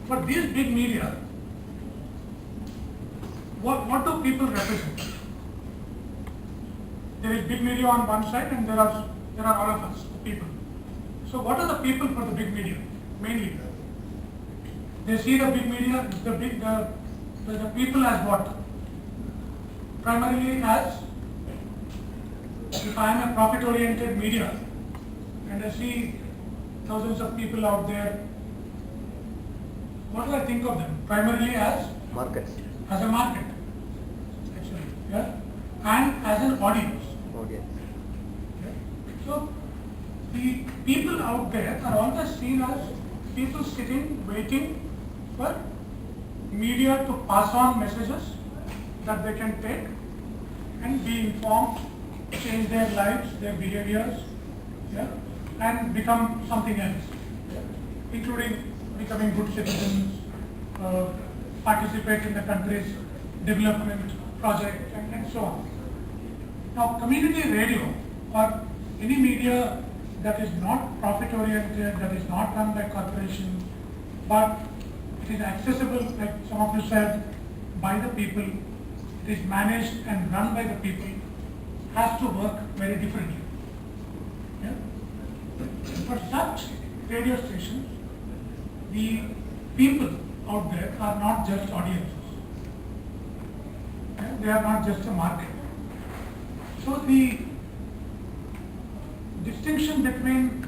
But these big media, what do people represent? There is big media on one side, and there are all of us, the people. So what are the people for the big media? Mainly, they see the big media, the people as what? Primarily as, if I am a profit-oriented media and I see thousands of people out there, what do I think of them? Primarily as market. As a market, actually, yeah, and as an audience. Audience. Yeah? So the people out there are always seen as people sitting, waiting for media to pass on messages that they can take and be informed, change their lives, their behaviors, yeah, and become something else, including becoming good citizens, participate in the country's development project, and so on. Now, community radio or any media that is not profit-oriented, that is not run by corporations, but it is accessible, like some of you said, by the people, it is managed and run by the people, has to work very differently. Yeah? For such radio stations, the people out there are not just audiences. Yeah? They are not just a market. So the distinction between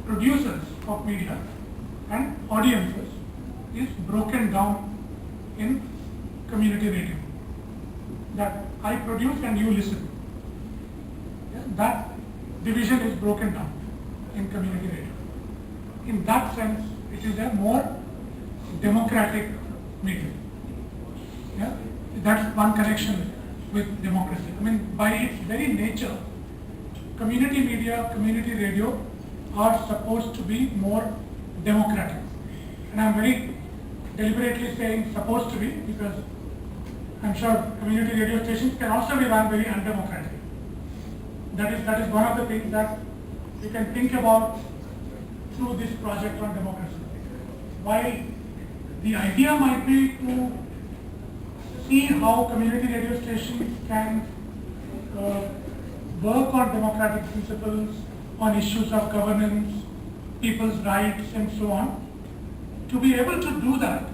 producers of media and audiences is broken down in community radio. That I produce and you listen. Yeah? That division is broken down in community radio. In that sense, it is a more democratic medium. Yeah? That's one connection with democracy. I mean, by its very nature, community media, community radio are supposed to be more democratic. And I'm very deliberately saying supposed to be because I'm sure community radio stations can also be run very undemocratic. That is one of the things that we can think about through this project on democracy. While the idea might be to see how community radio stations can work on democratic principles, on issues of governance, people's rights, and so on. To be able to do that,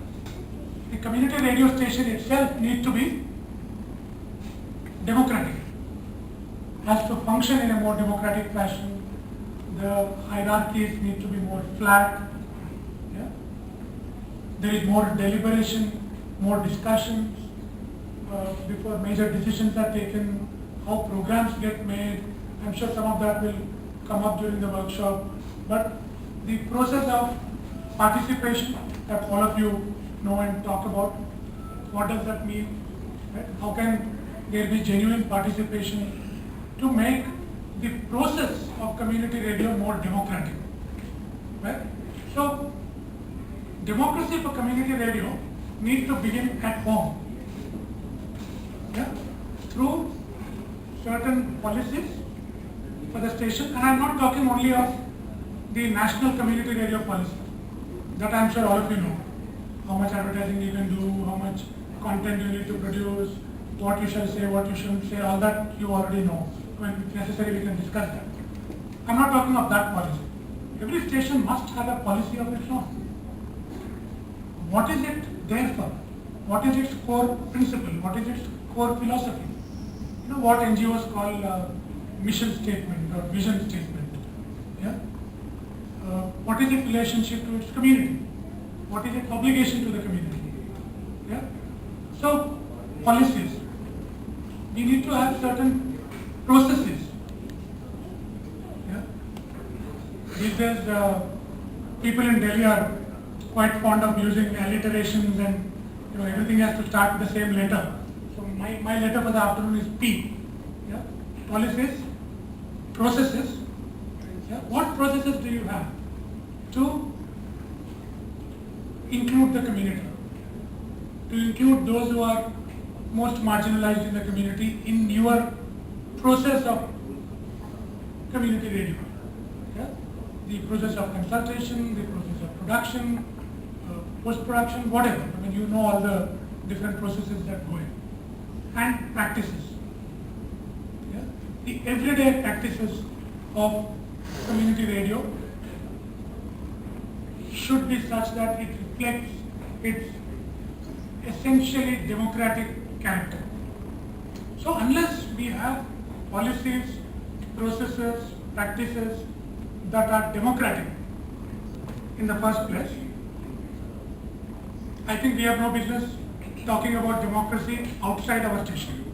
the community radio station itself needs to be democratic, has to function in a more democratic fashion. The hierarchies need to be more flat. Yeah? There is more deliberation, more discussions before major decisions are taken, how programs get made. I'm sure some of that will come up during the workshop. But the process of participation that all of you know and talk about, what does that mean? Right? How can there be genuine participation to make the process of community radio more democratic? Right? So, democracy for community radio needs to begin at home. Yeah? Through certain policies for the station, and I'm not talking only of the national community radio policy, that I'm sure all of you know. How much advertising you can do, how much content you need to produce, what you shall say, what you shouldn't say, all that you already know. When it's necessary, we can discuss that. I'm not talking of that policy. Every station must have a policy of its own. What is it there for? What is its core principle? What is its core philosophy? You know what NGOs call mission statement or vision statement. Yeah? What is its relationship to its community? What is its obligation to the community? Yeah? So, policies. We need to have certain processes. Yeah? These days, people in Delhi are quite fond of using alliterations and everything has to start with the same letter. So my letter for the afternoon is P. Yeah? Policies, processes. Yeah? What processes do you have to include the community, to include those who are most marginalized in the community in your process of community radio? Yeah? The process of consultation, the process of production, post-production, whatever. I mean, you know all the different processes that go in. And practices. Yeah? The everyday practices of community radio should be such that it reflects its essentially democratic character. So unless we have policies, processes, practices that are democratic in the first place, I think we have no business talking about democracy outside our station.